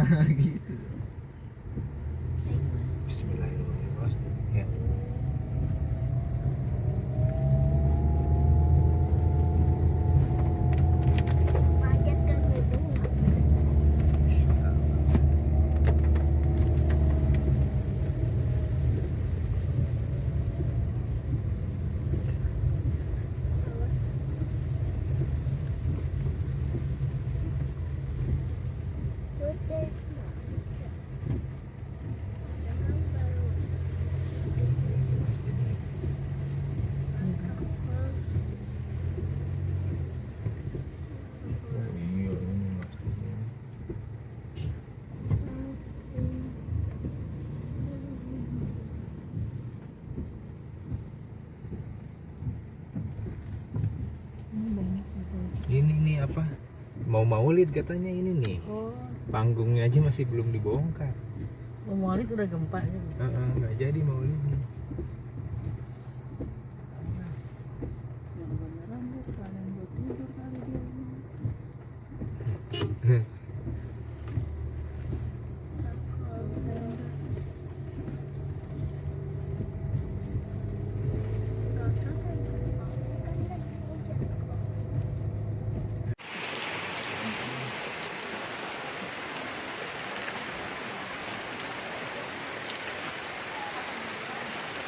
Gitu. Bismillahirrahmanirrahim. Ya. Panjat ke gunung. Gede. Oh iya, ini masjidnya. Ini nih apa? Mau maulid katanya ini nih. Oh, Panggungnya aja masih belum dibongkar. Maulid udah gempa gitu. Nggak jadi maulidnya. Yang beneran deh sekalian buat tidur kali dia.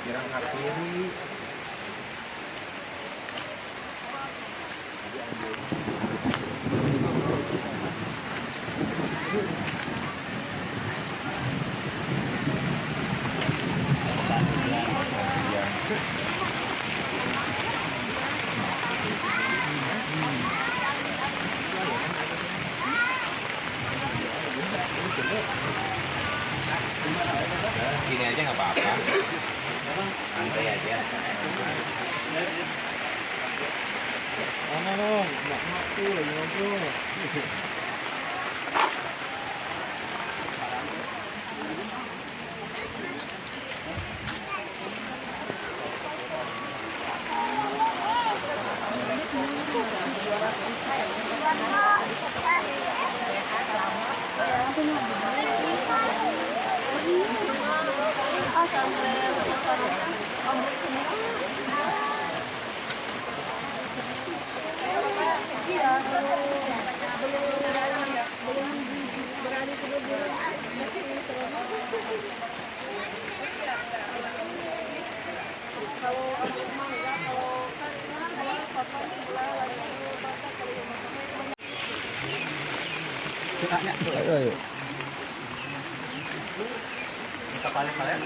Jalan kiri. Gini aja nggak apa-apa. Santai aja. Mana dong? Mak tuh lagi ngobrol. Ayo. Kita balik-balik.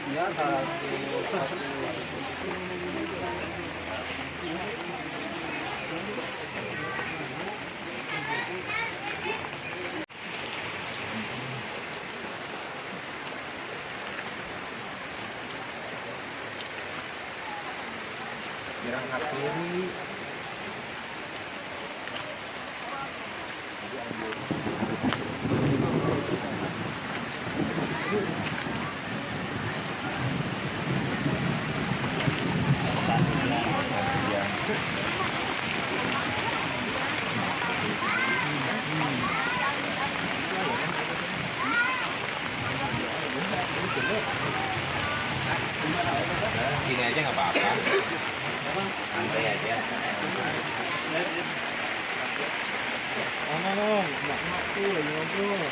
Ya, satu. Jalan kiri. Gini aja nggak apa-apa. Santai aja. Mana dong? Mak tuh lagi ngobrol.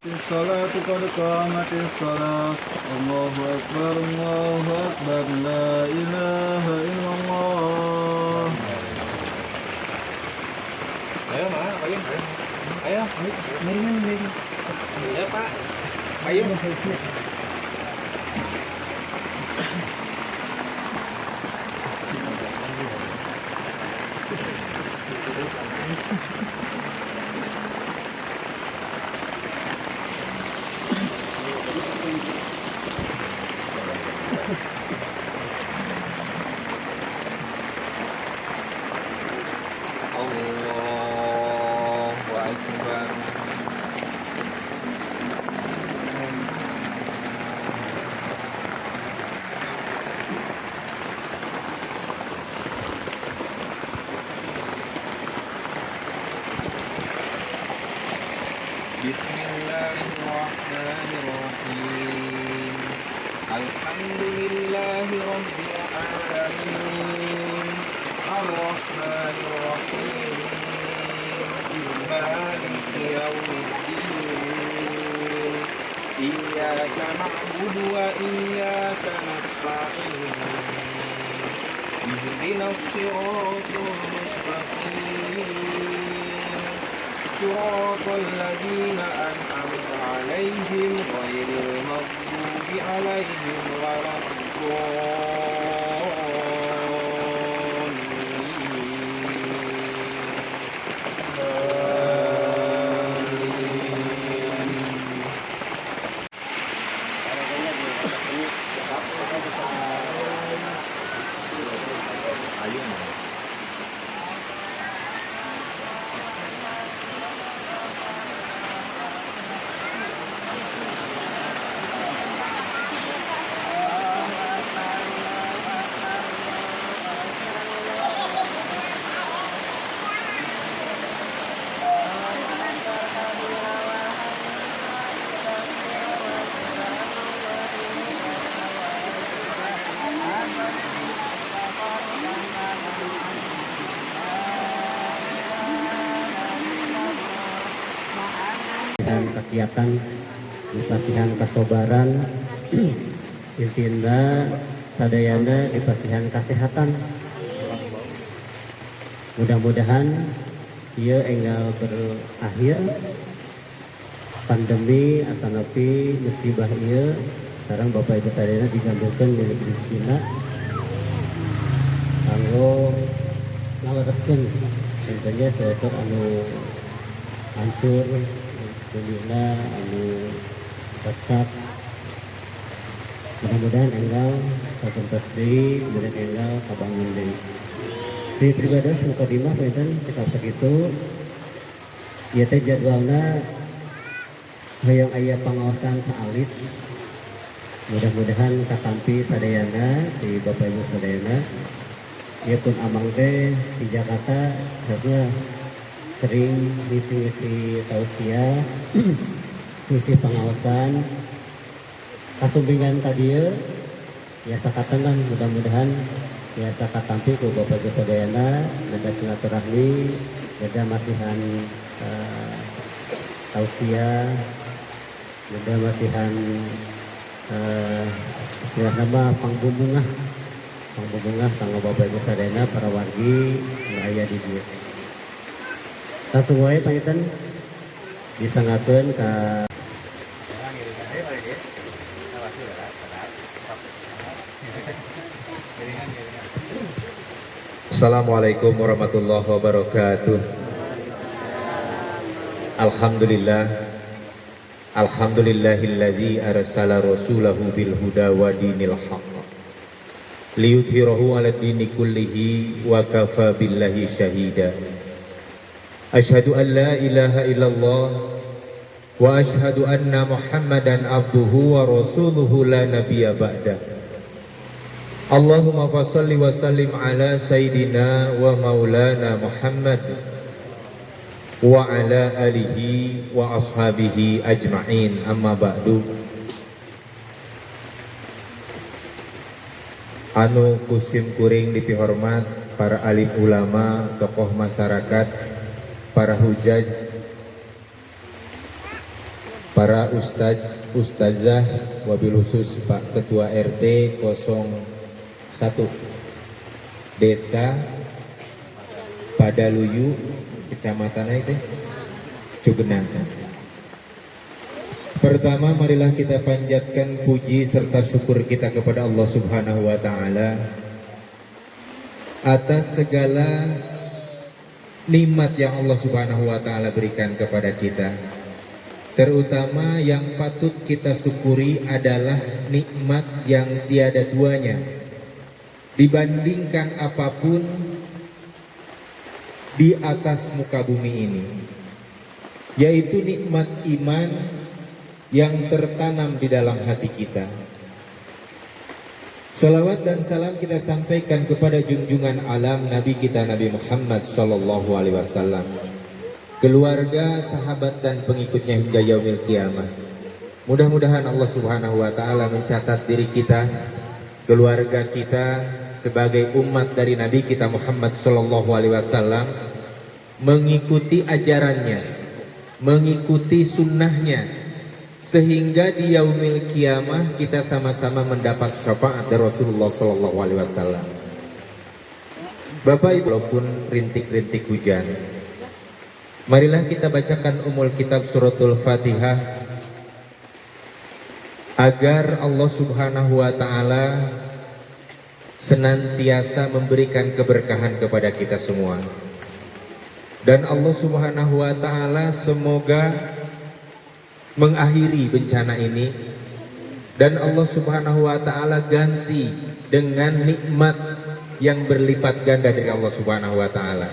الصلاة قد قامت الصلاة الله أكبر لا إله إلا الله. Ayo Mak, payung. Ayo. Mari. Iya Pak. Payung. Allahu Akbar. Bismillahirrahmanirrahim. Alhamdulillahi Rabbil Alamin. Ar-Rahmanirrahim. Maliki yawmiddin. Iyyaka na'budu wa iyyaka nasta'in. Ihdinas siratal mustaqim. صراط الذين أنعمت عليهم غير المغضوب عليهم ولا dan kegiatan di Pasihan Kasobaran intina sadayana di Pasihan Kesehatan. Mudah-mudahan ia enggal berakhir pandemi atau napi musibah ia sekarang Bapak Ibu sadayana digambilkan milik rezekina kanggo ngawareskeun tentunya sesor anu hancur Alhamdulillah anu WhatsApp. Mudah-mudahan enggal kapentos deui, kemudian enggal kabangun deui. Di pribadi mukadimah pinten cekap sakitu. Ieu teh jadwalna hoyong aya pangaosan saalit. Mudah-mudahan katampi sadayana di Bapak Ibu sadayana. Ieu pun amang teh di Jakarta harusnya sering ngisi-ngisi tausiah, ngisi pengawasan, kasumbingan tadi ya sakatengan mudah-mudahan ya sakatampi ku Bapak Ibu sadayana ada silaturahmi, ada masihan tausiah, ada masihan istilah nama pangbubungah kanggo Bapak Ibu sadayana para wargi aya di dieu. Langsung wae pangitan disangakeun ka Assalamualaikum warahmatullahi wabarakatuh. Alhamdulillahilladzi arsala rasulahu bil huda wa dinil haqq liyudhhirahu 'ala dini kullihi wa kafa billahi syahida. Asyhadu an la ilaha illallah wa asyhadu anna Muhammadan abduhu wa rasuluhu la nabiyya ba'da. Allahumma fassalli wa sallim ala sayyidina wa maulana Muhammad wa ala alihi wa ashabihi ajma'in, amma ba'du. Anu kusim kuring dipihormat para alim ulama, tokoh masyarakat, para hujaj, para ustazah, wabil khusus Pak Ketua RT 01 Desa Padaluyu, Kecamatan itu Cugenang. Pertama, marilah kita panjatkan puji serta syukur kita kepada Allah Subhanahu wa taala atas segala nikmat yang Allah Subhanahu wa taala berikan kepada kita. Terutama yang patut kita syukuri adalah nikmat yang tiada duanya dibandingkan apapun di atas muka bumi ini, yaitu nikmat iman yang tertanam di dalam hati kita. Salawat dan salam kita sampaikan kepada junjungan alam Nabi kita Nabi Muhammad sallallahu alaihi wasallam, keluarga, sahabat dan pengikutnya hingga yaumil kiamah. Mudah-mudahan Allah Subhanahu wa taala mencatat diri kita, keluarga kita sebagai umat dari Nabi kita Muhammad sallallahu alaihi wasallam, mengikuti ajarannya, mengikuti sunnahnya, sehingga di yaumil kiamah kita sama-sama mendapat syafaat dari Rasulullah sallallahu alaihi wasallam. Bapak Ibu, walaupun rintik-rintik hujan, marilah kita bacakan umul kitab suratul Fatihah agar Allah Subhanahu wa taala senantiasa memberikan keberkahan kepada kita semua. Dan Allah Subhanahu wa taala semoga mengakhiri bencana ini, dan Allah Subhanahu wa taala ganti dengan nikmat yang berlipat ganda dari Allah Subhanahu wa taala.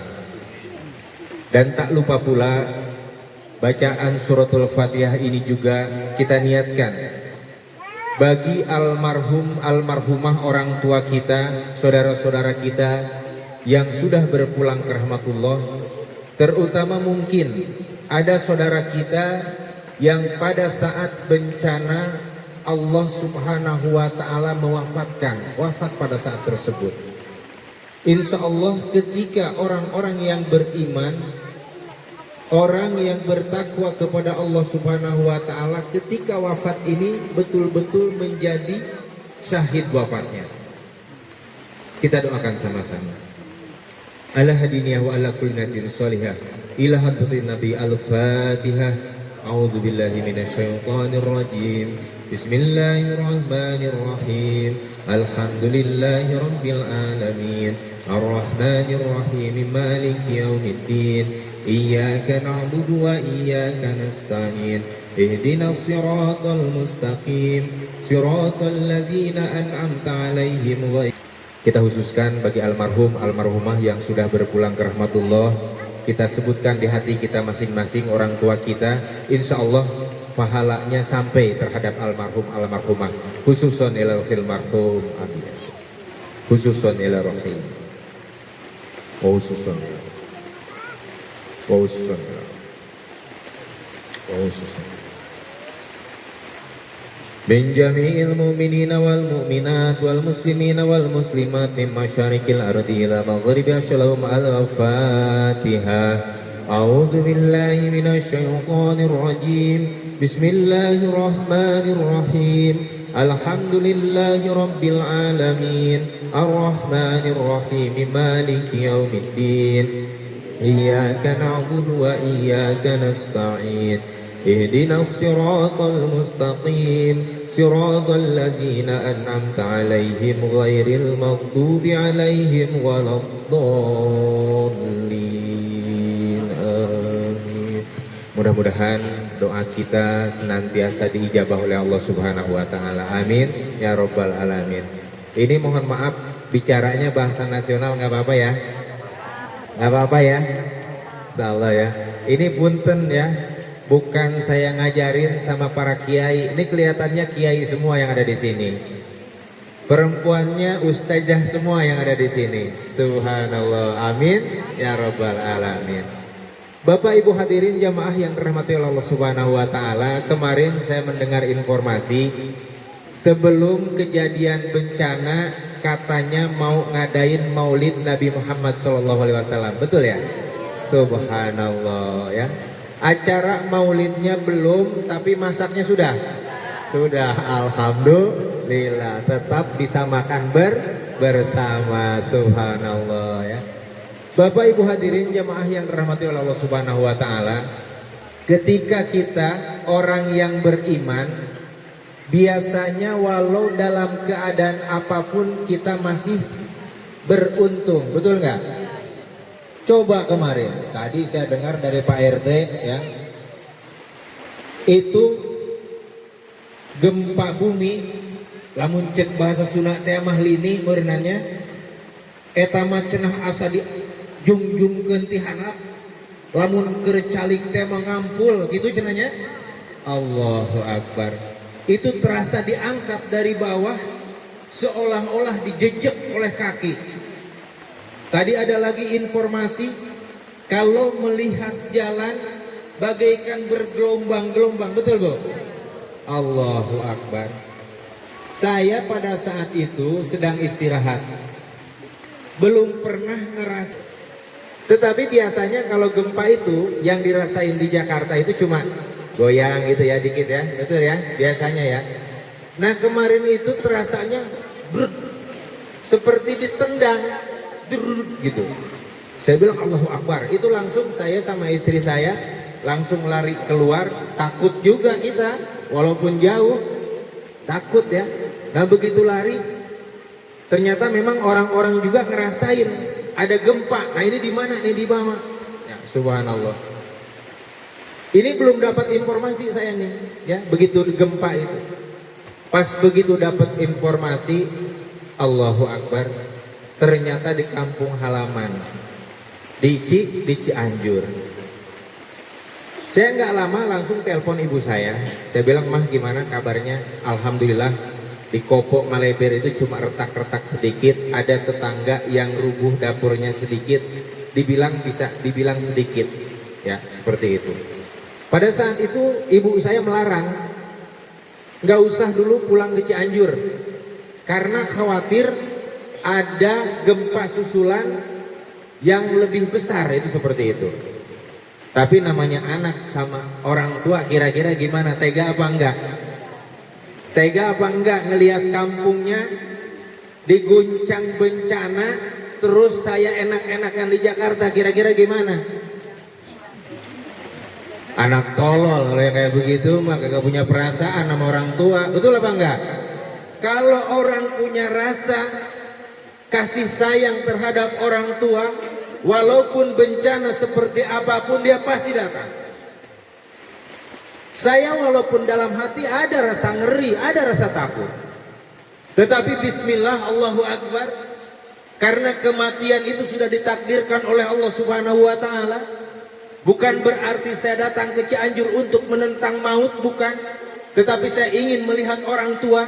Dan tak lupa pula bacaan suratul Fatihah ini juga kita niatkan bagi almarhum almarhumah orang tua kita, saudara-saudara kita yang sudah berpulang ke rahmatullah. Terutama mungkin ada saudara kita yang pada saat bencana Allah Subhanahu wa taala wafat pada saat tersebut. Insya Allah ketika orang-orang yang beriman, orang yang bertakwa kepada Allah Subhanahu wa taala, ketika wafat ini betul-betul menjadi syahid wafatnya. Kita doakan sama-sama. Ala hadiniyah wa ala kulli natin sholihah ila hadratin Nabi al-Fatihah. A'udzu billahi minasyaitonir rajim. Bismillahirrahmanirrahim. Alhamdulillahi rabbil alamin. Arrahmanir rahim. Maliki yaumiddin. Iyyaka na'budu wa iyyaka nasta'in. Ihdinas siratal mustaqim. Siratal ladzina an'amta 'alaihim ghairil. Kita khususkan bagi almarhum almarhumah yang sudah berpulang ke rahmatullah. Kita sebutkan di hati kita masing-masing orang tua kita, insya Allah pahalanya sampai terhadap almarhum almarhumah, khususon ila rohil marhum, amin, khususon ila rohil, khususon min jami'il mu'minina wal mu'minat wal muslimina wal muslimat min masyarikil ardi ila maghribiha shalom al-Fatihah. A'udzu billahi minasy syaithanir rajim. Bismillahirrahmanirrahim. Alhamdulillahi rabbil alamin. Arrahmanir rahim. Maliki yaumiddin. Iyyaka na'budu wa iyyaka nasta'in. Ihdinas siratal mustaqim. Siratal ladzina an'amta 'alaihim ghairil maghdubi 'alaihim waladdallin. Amin. Mudah-mudahan doa kita senantiasa diijabah oleh Allah Subhanahu wa taala. Amin ya rabbal alamin. Ini mohon maaf bicaranya bahasa nasional, nggak apa-apa ya? Nggak apa-apa ya? Insyaallah ya. Ini punten ya. Bukan saya ngajarin sama para kiai. Ini kelihatannya kiai semua yang ada di sini. Perempuannya ustazah semua yang ada di sini. Subhanallah. Amin ya rabbal alamin. Bapak Ibu hadirin jamaah yang dirahmati Allah Subhanahu wa taala, kemarin saya mendengar informasi sebelum kejadian bencana katanya mau ngadain Maulid Nabi Muhammad SAW. Betul ya? Subhanallah ya. Acara maulidnya belum, tapi masaknya sudah. Sudah, alhamdulillah. Tetap bisa makan bersama, subhanallah ya. Bapak Ibu hadirin jamaah yang dirahmati oleh Allah Subhanahu wa taala, ketika kita orang yang beriman, biasanya walau dalam keadaan apapun kita masih beruntung, betul nggak? Coba kemarin, tadi saya dengar dari Pak RT ya, itu gempa bumi, lamun cek bahasa Sunda teh mah lini merenanya, eta mah cenah asa di jungjungkeun ti handap, lamun keur calik teh ngampul gitu cenahnya. Allahu Akbar. Itu terasa diangkat dari bawah seolah-olah dijejek oleh kaki. Tadi ada lagi informasi kalau melihat jalan bagaikan bergelombang-gelombang, betul Bu? Allahu Akbar. Saya pada saat itu sedang istirahat, belum pernah ngerasa. Tetapi biasanya kalau gempa itu yang dirasain di Jakarta itu cuma goyang gitu ya, dikit ya, betul ya, biasanya ya. Nah kemarin itu terasanya seperti ditendang gitu. Saya bilang Allahu Akbar. Itu langsung saya sama istri saya langsung lari keluar. Takut juga kita, walaupun jauh takut ya. Nah begitu lari, ternyata memang orang-orang juga ngerasain ada gempa. Nah ini di mana? Ini di bawah. Ya, subhanallah. Ini belum dapat informasi saya nih, ya begitu gempa itu. Pas begitu dapat informasi, Allahu Akbar, ternyata di kampung halaman, di Cianjur. Saya nggak lama langsung telepon ibu saya bilang, mah gimana kabarnya? Alhamdulillah, di Kopok Maleber itu cuma retak-retak sedikit, ada tetangga yang rubuh dapurnya sedikit, dibilang sedikit, ya seperti itu. Pada saat itu ibu saya melarang, nggak usah dulu pulang ke Cianjur karena khawatir ada gempa susulan yang lebih besar, itu seperti itu. Tapi namanya anak sama orang tua, kira-kira gimana? Tega apa enggak? Tega apa enggak ngelihat kampungnya diguncang bencana, terus saya enak-enakan di Jakarta, kira-kira gimana? Anak tolol kalau yang kayak begitu mah kagak punya perasaan sama orang tua, betul apa enggak? Kalau orang punya rasa kasih sayang terhadap orang tua, walaupun bencana seperti apapun dia pasti datang. Saya walaupun dalam hati ada rasa ngeri, ada rasa takut, tetapi bismillah, Allahu Akbar, karena kematian itu sudah ditakdirkan oleh Allah Subhanahu wa taala. Bukan berarti saya datang ke Cianjur untuk menentang maut, bukan. Tetapi saya ingin melihat orang tua,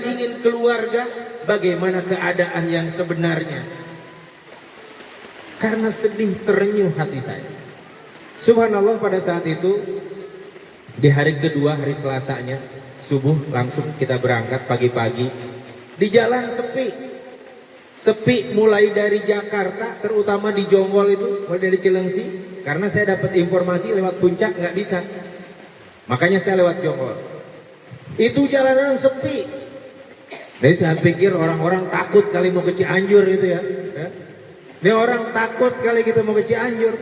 ingin keluarga, bagaimana keadaan yang sebenarnya. Karena sedih terenyuh hati saya. Subhanallah, pada saat itu, di hari kedua, hari Selasanya, subuh langsung kita berangkat pagi-pagi. Di jalan sepi mulai dari Jakarta, terutama di Jonggol itu, mulai dari Cilengsi. Karena saya dapat informasi lewat puncak nggak bisa, makanya saya lewat Jonggol. Itu jalanan sepi. Jadi saya pikir orang-orang takut kali mau ke Cianjur gitu ya. Ini orang takut kali kita mau ke Cianjur.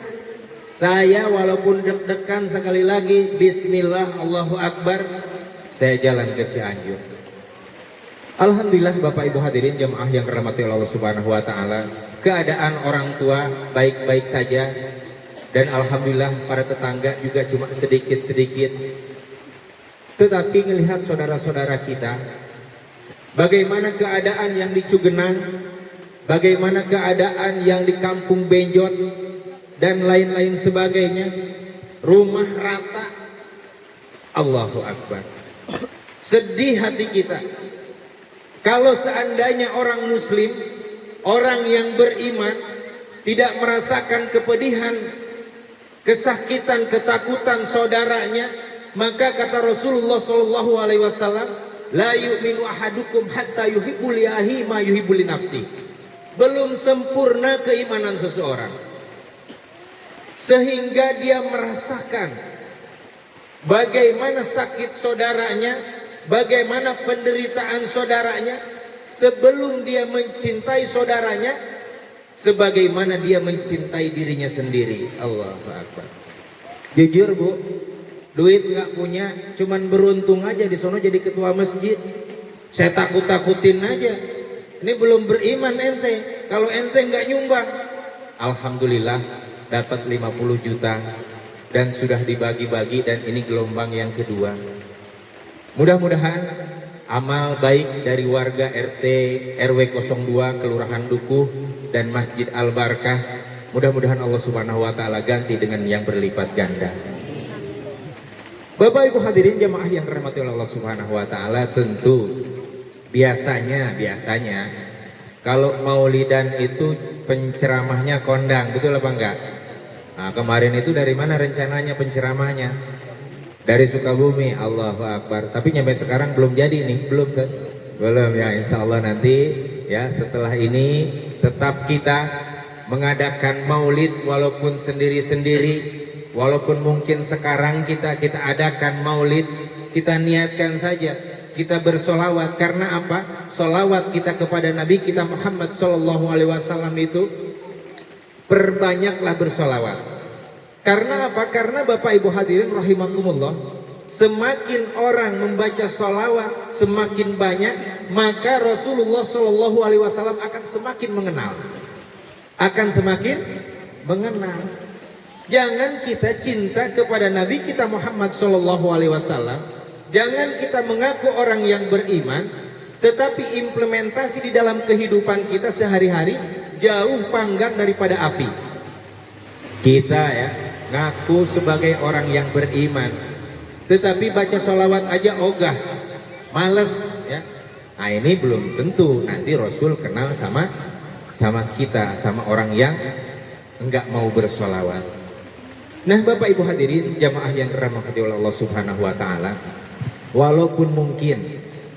Saya walaupun deg-degan sekali lagi, bismillah, Allahu Akbar, saya jalan ke Cianjur. Alhamdulillah Bapak Ibu hadirin jemaah yang dirahmati Allah Subhanahu wa taala, keadaan orang tua baik-baik saja. Dan alhamdulillah para tetangga juga cuma sedikit-sedikit. Tetapi melihat saudara-saudara kita, bagaimana keadaan yang di Cugenang, bagaimana keadaan yang di Kampung Benjot dan lain-lain sebagainya, rumah rata. Allahu Akbar. Sedih hati kita. Kalau seandainya orang muslim, orang yang beriman tidak merasakan kepedihan, kesakitan, ketakutan saudaranya, maka kata Rasulullah SAW, la yu'minu ahadukum hatta yuhibbu li akhihi ma yuhibbu li nafsi. Belum sempurna keimanan seseorang sehingga dia merasakan bagaimana sakit saudaranya, bagaimana penderitaan saudaranya, sebelum dia mencintai saudaranya sebagaimana dia mencintai dirinya sendiri. Allahu Akbar. Jujur Bu, duit nggak punya, cuman beruntung aja di sono jadi ketua masjid. Saya takut-takutin aja. Ini belum beriman ente. Kalau ente nggak nyumbang, alhamdulillah dapat 50 juta dan sudah dibagi-bagi, dan ini gelombang yang kedua. Mudah-mudahan amal baik dari warga RT RW 02 Kelurahan Dukuh dan Masjid Al Barkah, mudah-mudahan Allah Subhanahu wa taala ganti dengan yang berlipat ganda. Bapak Ibu hadirin jamaah yang dirahmati oleh Allah Subhanahu wa taala, tentu biasanya kalau maulidan itu penceramahnya kondang, betul apa enggak? Nah, kemarin itu dari mana rencananya penceramahnya? Dari Sukabumi. Allahu Akbar. Tapi nyampe sekarang belum jadi nih, belum San? Belum ya, insya Allah nanti ya setelah ini tetap kita mengadakan maulid walaupun sendiri-sendiri, walaupun mungkin sekarang kita adakan maulid, kita niatkan saja kita bersolawat. Karena apa? Solawat kita kepada Nabi kita Muhammad Sallallahu Alaihi Wasallam itu perbanyaklah bersolawat. Karena apa? Karena Bapak Ibu hadirin rahimakumullah, semakin orang membaca solawat semakin banyak, maka Rasulullah Sallallahu Alaihi Wasallam akan semakin mengenal, akan semakin mengenal. Jangan kita cinta kepada Nabi kita Muhammad Sallallahu Alaihi Wasallam, jangan kita mengaku orang yang beriman, tetapi implementasi di dalam kehidupan kita sehari-hari jauh panggang daripada api. Kita ya ngaku sebagai orang yang beriman, tetapi baca sholawat aja ogah, males ya. Nah ini belum tentu nanti Rasul kenal sama kita, sama orang yang enggak mau bersholawat. Nah Bapak Ibu hadirin jamaah yang dirahmati oleh Allah Subhanahu wa taala, walaupun mungkin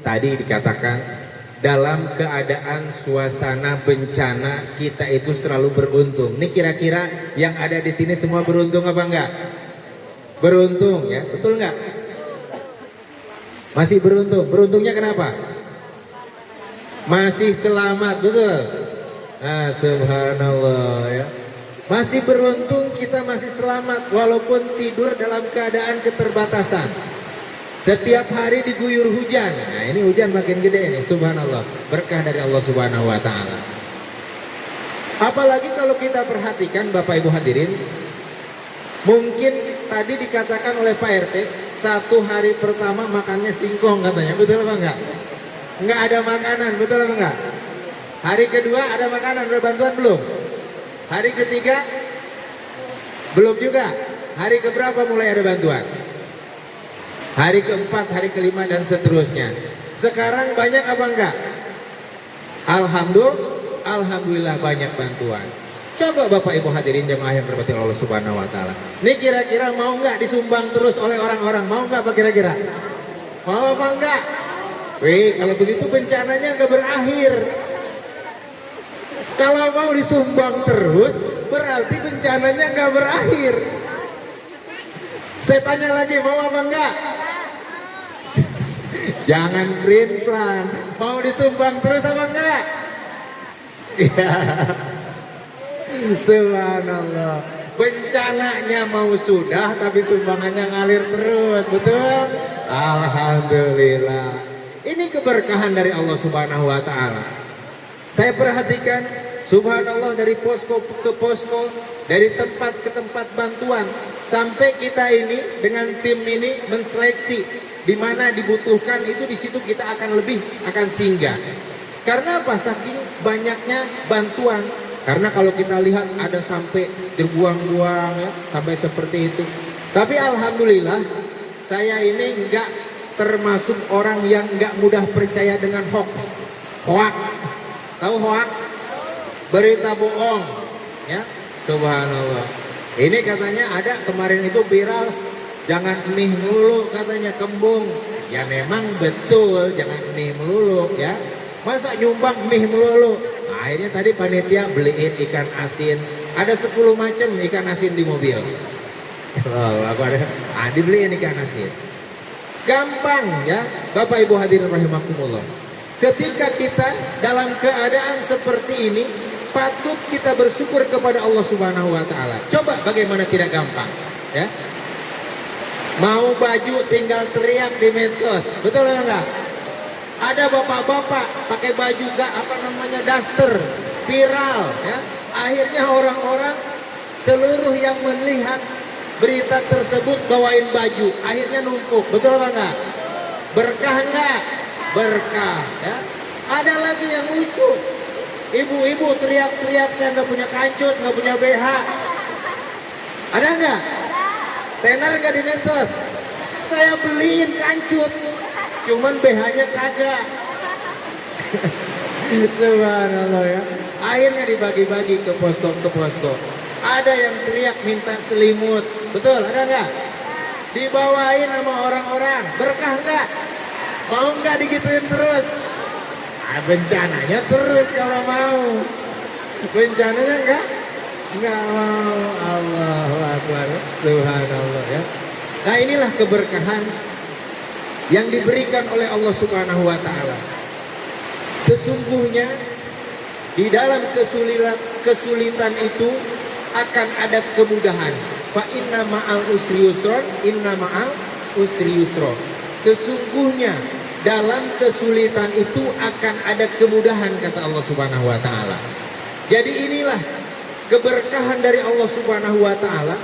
tadi dikatakan dalam keadaan suasana bencana kita itu selalu beruntung. Ini kira-kira yang ada di sini semua beruntung apa enggak? Beruntung ya, betul enggak? Masih beruntung. Beruntungnya kenapa? Masih selamat, betul? Ah, subhanallah ya. Masih beruntung kita masih selamat walaupun tidur dalam keadaan keterbatasan. Setiap hari diguyur hujan. Nah ini hujan makin gede nih, subhanallah. Berkah dari Allah Subhanahu wa taala. Apalagi kalau kita perhatikan Bapak Ibu hadirin, mungkin tadi dikatakan oleh Pak RT, satu hari pertama makannya singkong katanya, betul apa enggak? Enggak ada makanan, betul apa enggak? Hari kedua ada makanan, ada bantuan belum? Hari ketiga belum juga. Hari keberapa mulai ada bantuan? Hari keempat, hari kelima dan seterusnya. Sekarang banyak apa enggak? Alhamdulillah banyak bantuan. Coba Bapak Ibu hadirin jemaah yang dirahmati Allah Subhanahu wa taala. Ini kira-kira mau enggak disumbang terus oleh orang-orang? Mau enggak apa kira-kira? Mau apa enggak? Wih, kalau begitu bencananya enggak berakhir. Kalau mau disumbang terus, berarti bencananya enggak berakhir. Saya tanya lagi, mau apa enggak? Jangan print plan. Mau disumbang terus apa enggak? Ya. Subhanallah. Bencananya mau sudah tapi sumbangannya ngalir terus, betul? Alhamdulillah. Ini keberkahan dari Allah Subhanahu wa taala. Saya perhatikan subhanallah dari posko ke posko, dari tempat ke tempat bantuan, sampai kita ini dengan tim ini menseleksi di mana dibutuhkan itu, di situ kita akan singgah. Karena apa? Saking banyaknya bantuan. Karena kalau kita lihat ada sampai terbuang-buang ya, sampai seperti itu. Tapi alhamdulillah saya ini enggak termasuk orang yang enggak mudah percaya dengan hoax. Tahu hoax? Berita bohong ya. Subhanallah. Ini katanya ada kemarin itu viral, jangan mie melulu katanya, kembung. Ya memang betul, jangan mie melulu ya. Masa nyumbang mie melulu? Nah, akhirnya tadi panitia beliin ikan asin Ada 10 macam ikan asin di mobil. Oh, dibeliin ikan asin. Gampang ya, Bapak Ibu hadirin rahimakumullah. Ketika kita dalam keadaan seperti ini, patut kita bersyukur kepada Allah Subhanahu wa taala. Coba bagaimana tidak gampang, ya? Mau baju tinggal teriak di medsos. Betul enggak? Ada bapak-bapak pakai baju daster, viral ya. Akhirnya orang-orang seluruh yang melihat berita tersebut bawain baju, akhirnya numpuk. Betul apa enggak? Berkah enggak? Berkah ya. Ada lagi yang lucu. Ibu-ibu teriak-teriak, saya nggak punya kancut, nggak punya BH. Ada nggak? Tenar nggak di medsos? Saya beliin kancut, cuman BH-nya kagak. Subhanallah ya. Akhirnya dibagi-bagi ke posko. Ada yang teriak minta selimut, betul? Ada nggak? Dibawain sama orang-orang, berkah nggak? Mau nggak digituin terus? Bencananya terus kalau mau. Bencananya enggak mau. Allahu Akbar. Subhanallah ya. Nah, inilah keberkahan yang diberikan oleh Allah Subhanahu wa taala. Sesungguhnya di dalam kesulitan itu akan ada kemudahan. Fa inna ma'al usri yusron, inna ma'al usri yusron. Sesungguhnya dalam kesulitan itu akan ada kemudahan, kata Allah Subhanahu wa taala. Jadi inilah keberkahan dari Allah Subhanahu wa taala.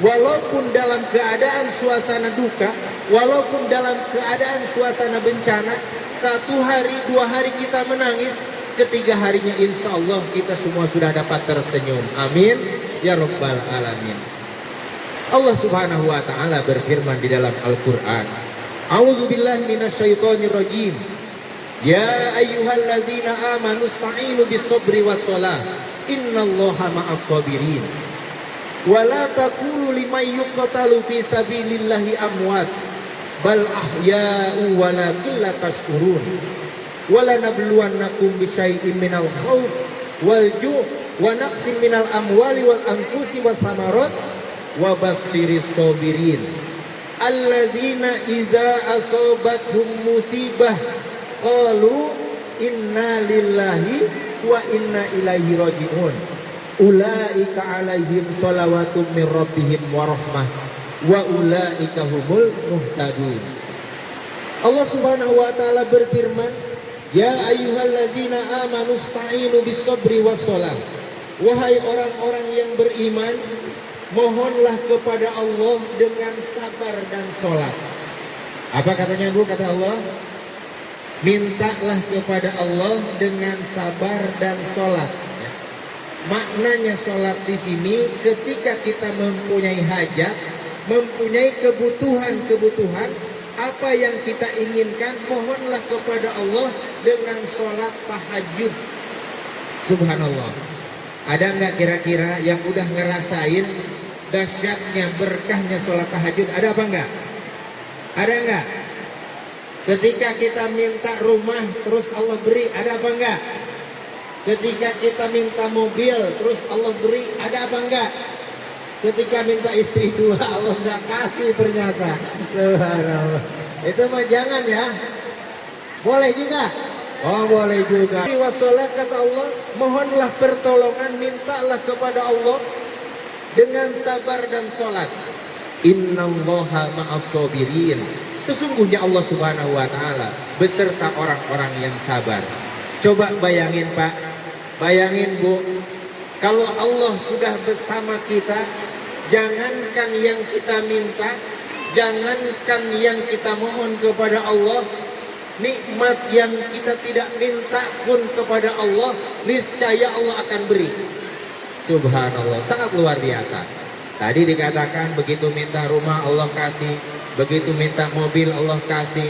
Walaupun dalam keadaan suasana duka, walaupun dalam keadaan suasana bencana, 1 hari 2 hari kita menangis, ketiga harinya insya Allah kita semua sudah dapat tersenyum. Amin ya rabbal alamin. Allah Subhanahu wa taala berfirman di dalam Al-Qur'an, A'udzu billahi minasyaitonir rajim. Ya ayyuhalladzina amanu ista'inu bis-sabri was-shalah. Innallaha ma'as sabirin. Wa la taqulu liman yuqtalu fi sabilillahi amwat bal ahya'u walakin la tashkurun. Wa lanabluwannakum bisyai'in minal khauf wal ju' wa naqsin minal amwali wal anfusi wath thamarat wa basyirish sabirin. Alladzina iza asobathum musibah qalu inna lillahi wa inna ilaihi raji'un. Ulaika alaihim sholawatun min rabbihim wa rahmah wa ulaika humul muhtadun. Allah Subhanahu wa taala berfirman, ya ayyuhalladzina amanu ista'inu bis-sabri was-shalah. Wahai orang-orang yang beriman, mohonlah kepada Allah dengan sabar dan sholat. Apa katanya Bu? Kata Allah, mintalah kepada Allah dengan sabar dan sholat. Ya. Maknanya sholat di sini ketika kita mempunyai hajat, mempunyai kebutuhan-kebutuhan, apa yang kita inginkan, mohonlah kepada Allah dengan sholat tahajud. Subhanallah. Ada nggak kira-kira yang udah ngerasain dahsyatnya berkahnya sholat tahajud? Ada apa enggak? Ada enggak? Ketika kita minta rumah terus Allah beri, ada apa enggak? Ketika kita minta mobil terus Allah beri, ada apa enggak? Ketika minta istri 2 Allah enggak kasih ternyata. Itu mah jangan ya. Boleh juga. Oh boleh juga. Wasolah kata Allah, mohonlah pertolongan, mintalah kepada Allah dengan sabar dan sholat. Innallaha ma'as sabirin. Sesungguhnya Allah Subhanahu wa taala beserta orang-orang yang sabar. Coba bayangin Pak, bayangin Bu, kalau Allah sudah bersama kita, jangankan yang kita minta, jangankan yang kita mohon kepada Allah, nikmat yang kita tidak minta pun kepada Allah, niscaya Allah akan beri. Subhanallah, sangat luar biasa. Tadi dikatakan begitu minta rumah Allah kasih, begitu minta mobil Allah kasih.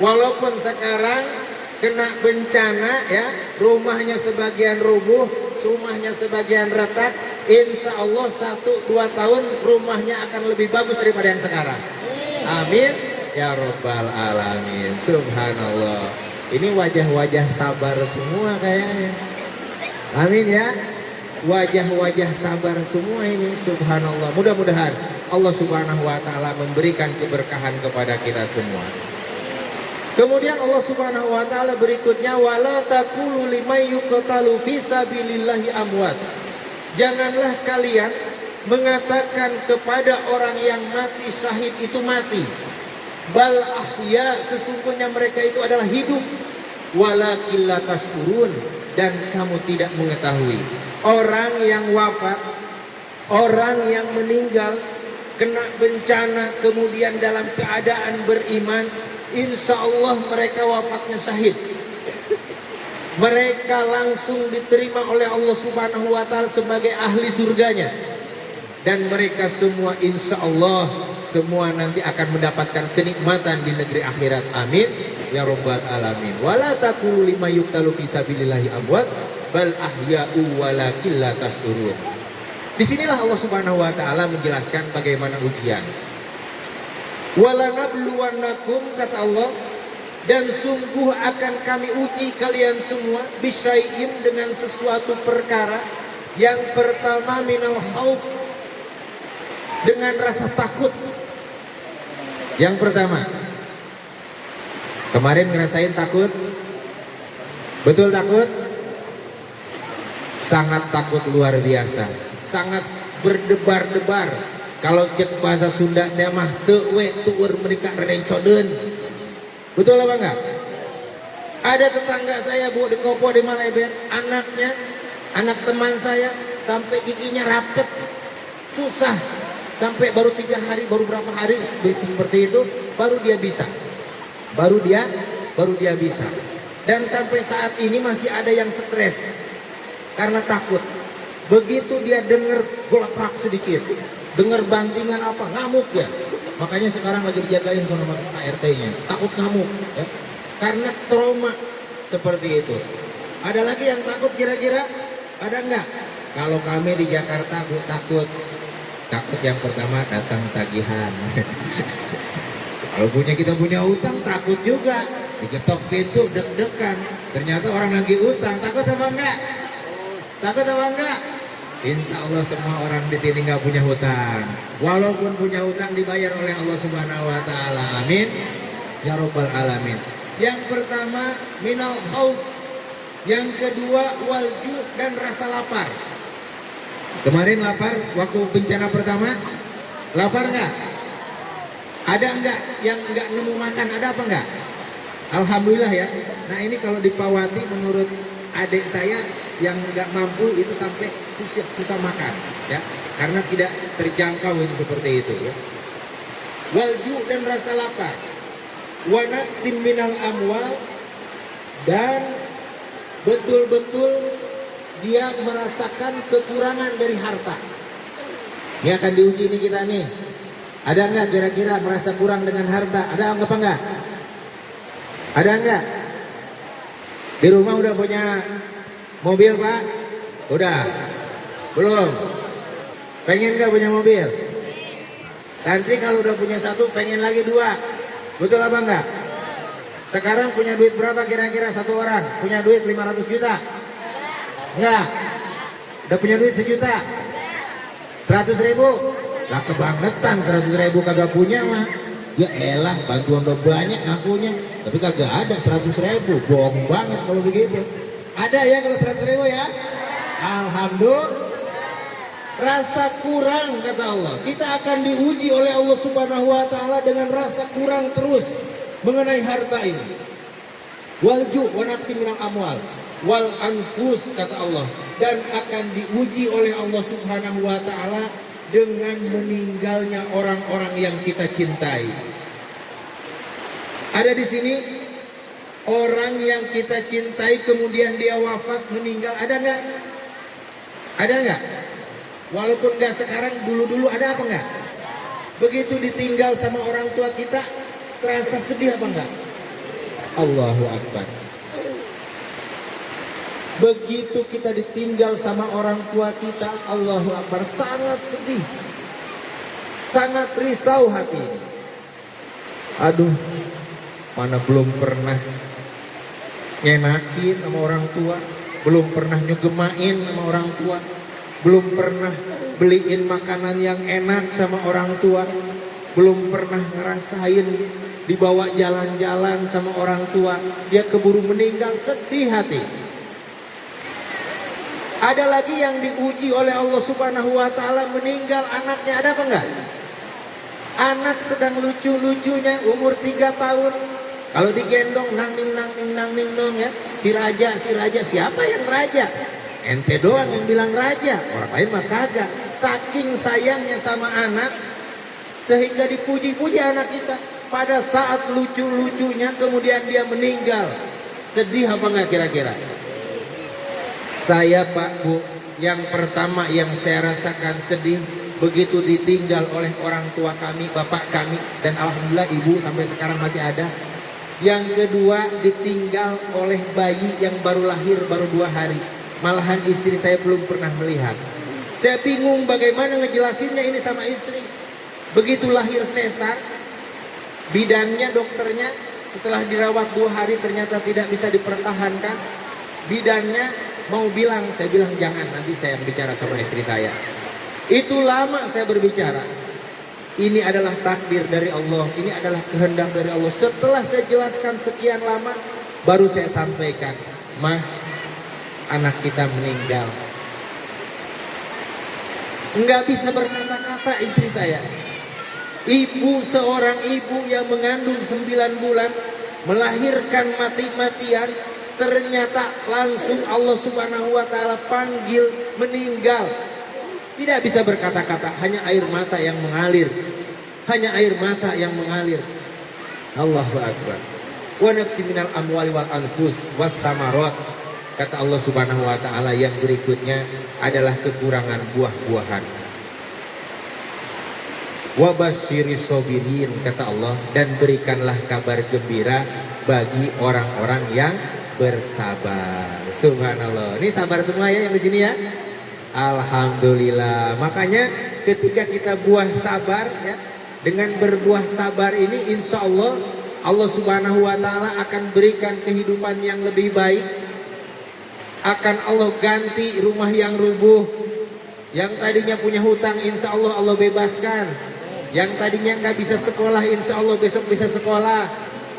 Walaupun sekarang kena bencana ya, rumahnya sebagian rubuh, rumahnya sebagian retak, insya Allah 1-2 tahun rumahnya akan lebih bagus daripada yang sekarang. Amin ya rabbal alamin. Subhanallah. Ini wajah-wajah sabar semua kayaknya. Amin ya. wajah-wajah sabar semua ini, subhanallah. Mudah-mudahan Allah Subhanahu wa taala memberikan keberkahan kepada kita semua. Kemudian Allah Subhanahu wa taala berikutnya, wala taqulu liman yuqtalu fi sabilillahi amwat. Janganlah kalian mengatakan kepada orang yang mati syahid itu mati. Bal ahya, sesungguhnya mereka itu adalah hidup. Walakin la tashurun, dan kamu tidak mengetahui. Orang yang wafat, orang yang meninggal kena bencana kemudian dalam keadaan beriman, insya Allah mereka wafatnya syahid. Mereka langsung diterima oleh Allah Subhanahu wa taala sebagai ahli surganya. Dan mereka semua insya Allah semua nanti akan mendapatkan kenikmatan di negeri akhirat. Amin ya rabbal alamin. Wala taqulu liman yuqtalu fi sabilillahi amwat bal ahya'u walakin la tash'urun. Disinilah Allah Subhanahu wa taala menjelaskan bagaimana ujian. Wala nabluwannakum, kata Allah, dan sungguh akan kami uji kalian semua bisyai'in, dengan sesuatu perkara. Yang pertama minal khauf, dengan rasa takut. Yang pertama, kemarin ngerasain takut? Betul takut? Sangat takut luar biasa, sangat berdebar-debar. Kalau cek bahasa Sunda teh mah teu we tueur mereka rerencodeun. Betul apa enggak? Ada tetangga saya Bu di Kopo di Maleber, anaknya, anak teman saya sampai giginya rapet, susah. Sampai baru 3 hari, baru berapa hari seperti itu, baru dia bisa. Baru dia bisa. Dan sampai saat ini masih ada yang stres karena takut. Begitu dia dengar golak sedikit, dengar bantingan apa, ngamuk ya. Makanya sekarang lagi dijagain sama Pak RT-nya, takut ngamuk ya. Karena trauma seperti itu. Ada lagi yang takut kira-kira? Ada enggak? Kalau kami di Jakarta Bu takut yang pertama datang tagihan. Kalau kita punya utang takut juga, diketok pintu deg-degan, ternyata orang lagi utang. Takut apa enggak? Takut apa enggak? Insya Allah semua orang di sini nggak punya hutang. Walaupun punya hutang dibayar oleh Allah Subhanahu Wa Taala. Amin ya Rabbal Alamin. Yang pertama minal khauf, yang kedua walju, dan rasa lapar. Kemarin lapar waktu bencana pertama, lapar nggak? Ada nggak yang nggak nemu makan? Ada apa nggak? Alhamdulillah ya. Nah ini kalau di Pawati menurut adik saya yang nggak mampu itu sampai susah makan ya, karena tidak terjangkau itu seperti itu ya. Walju, dan rasa lapar. Wa naqsim minal amwal, dan betul-betul dia merasakan kekurangan dari harta. Ini akan diuji nih kita nih. Ada nggak kira-kira merasa kurang dengan harta? Ada apa enggak? Ada nggak? Di rumah udah punya mobil Pak? Udah? Belum? Pengen nggak punya mobil? Nanti kalau udah punya satu pengen lagi 2. Betul apa enggak? Sekarang punya duit berapa kira-kira satu orang? Punya duit 500 juta? Enggak? Udah punya duit 1 juta? 100 ribu? Lah kebangetan 100 ribu kagak punya mah. Ya elah, bantuan udah banyak ngakunya, tapi kagak ada 100 ribu. Bohong banget kalau begitu. Ada ya kalau 100 ribu ya? Alhamdulillah. Rasa kurang, kata Allah, kita akan diuji oleh Allah Subhanahu Wa Taala dengan rasa kurang terus mengenai harta ini. Walju wa naqsim minal amwal wal anfus, kata Allah, dan akan diuji oleh Allah Subhanahu Wa Taala dengan meninggalnya orang-orang yang kita cintai. Ada di sini orang yang kita cintai kemudian dia wafat, meninggal, ada nggak? Ada nggak? Walaupun nggak sekarang, dulu-dulu ada apa nggak? Begitu ditinggal sama orang tua kita, terasa sedih apa nggak? Allahu Akbar. Begitu kita ditinggal sama orang tua kita, Allahu Akbar, sangat sedih, sangat risau hati. Aduh, mana belum pernah nyenakin sama orang tua, belum pernah nyugemain sama orang tua, belum pernah beliin makanan yang enak sama orang tua, belum pernah ngerasain dibawa jalan-jalan sama orang tua, dia keburu meninggal, sedih hati. Ada lagi yang diuji oleh Allah Subhanahu wa taala, meninggal anaknya, ada apa enggak? Anak sedang lucu-lucunya umur 3 tahun, kalau digendong nang ning nong ya, si raja, siapa yang raja? Ente doang yang bilang raja, orang lain mah kagak. Saking sayangnya sama anak sehingga dipuji-puji anak kita. Pada saat lucu-lucunya kemudian dia meninggal, sedih apa enggak kira-kira? Saya Pak Bu, yang pertama yang saya rasakan sedih begitu ditinggal oleh orang tua kami, bapak kami, dan alhamdulillah ibu sampai sekarang masih ada. Yang kedua ditinggal oleh bayi yang baru lahir baru 2 hari. Malahan istri saya belum pernah melihat. Saya bingung bagaimana ngejelasinnya ini sama istri. Begitu lahir sesar, bidannya, dokternya setelah dirawat 2 hari ternyata tidak bisa dipertahankan. Bidannya mau bilang, saya bilang jangan, nanti saya bicara sama istri saya. Itu lama saya berbicara. Ini adalah takdir dari Allah, ini adalah kehendak dari Allah. Setelah saya jelaskan sekian lama, baru saya sampaikan, "Mah, anak kita meninggal." Enggak bisa berkata-kata istri saya. Ibu, seorang ibu yang mengandung 9 bulan, melahirkan mati-matian, ternyata langsung Allah Subhanahu wa taala panggil meninggal. Tidak bisa berkata-kata, hanya air mata yang mengalir. Hanya air mata yang mengalir. Allahu Akbar. Wa naqsi minal amwali wal anfus wat tamarat. Kata Allah Subhanahu wa taala yang berikutnya adalah kekurangan buah-buahan. Wa basyiris sabirin, kata Allah, dan berikanlah kabar gembira bagi orang-orang yang bersabar. Subhanallah. Ini sabar semua ya yang di sini ya. Alhamdulillah. Makanya ketika kita buah sabar ya, dengan berbuah sabar ini insya Allah Allah Subhanahu wa taala akan berikan kehidupan yang lebih baik. Akan Allah ganti rumah yang rubuh. Yang tadinya punya hutang insya Allah Allah bebaskan. Yang tadinya nggak bisa sekolah insya Allah besok bisa sekolah.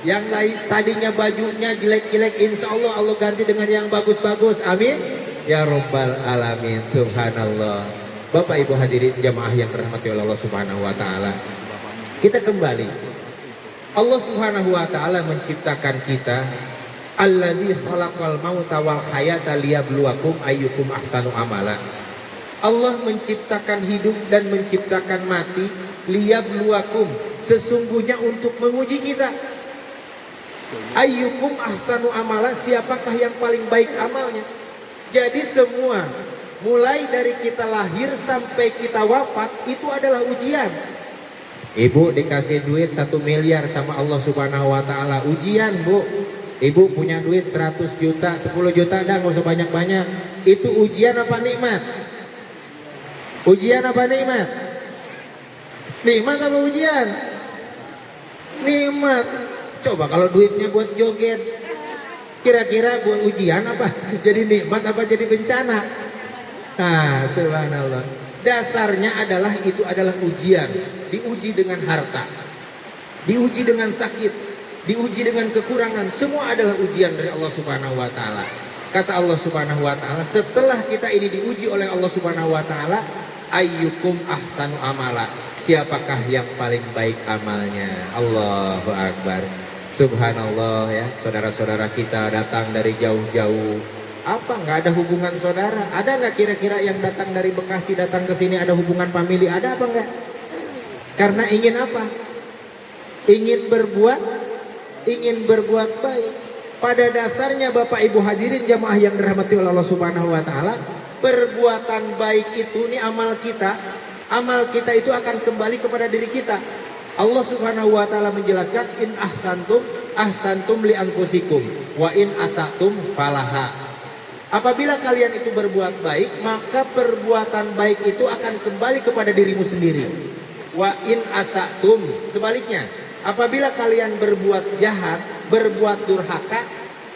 Yang tadinya bajunya jelek-jelek insya Allah Allah ganti dengan yang bagus-bagus. Amin ya Rabbal Alamin. Subhanallah. Bapak Ibu hadirin jamaah yang dirahmati oleh Allah Subhanahu wa taala, kita kembali. Allah Subhanahu wa taala menciptakan kita, alladzi khalaqal mauta wal hayata liyabluwakum ayyukum ahsanu amala. Allah menciptakan hidup dan menciptakan mati, liyabluwakum, sesungguhnya untuk menguji kita. Ayyukum ahsanu amala, siapakah yang paling baik amalnya. Jadi semua, mulai dari kita lahir sampai kita wafat, itu adalah ujian. Ibu dikasih duit 1 miliar sama Allah Subhanahu wa taala, ujian Bu. Ibu punya duit 100 juta, 10 juta dah, gak usah banyak-banyak. Itu ujian apa nikmat? Ujian apa nikmat? Nikmat apa ujian? Nikmat. Coba kalau duitnya buat joget, kira-kira buat ujian apa? Jadi nikmat apa jadi bencana? Nah, subhanallah. Dasarnya adalah itu adalah ujian. Diuji dengan harta, diuji dengan sakit, diuji dengan kekurangan. Semua adalah ujian dari Allah Subhanahu wa taala. Kata Allah Subhanahu wa taala, setelah kita ini diuji oleh Allah Subhanahu wa taala, ayyukum ahsanu amala, siapakah yang paling baik amalnya. Allahu Akbar. Subhanallah ya, saudara-saudara kita datang dari jauh-jauh. Apa nggak ada hubungan saudara? Ada nggak kira-kira yang datang dari Bekasi datang ke sini ada hubungan famili? Ada apa nggak? Karena ingin apa? Ingin berbuat baik. Pada dasarnya Bapak Ibu hadirin jamaah yang dirahmati oleh Allah Subhanahu wa taala, perbuatan baik itu nih amal kita. Amal kita itu akan kembali kepada diri kita. Allah Subhanahu wa taala menjelaskan, in ahsantum li anfusikum wa in asatum falaha. Apabila kalian itu berbuat baik, maka perbuatan baik itu akan kembali kepada dirimu sendiri. Wa in asatum, sebaliknya, apabila kalian berbuat jahat, berbuat durhaka,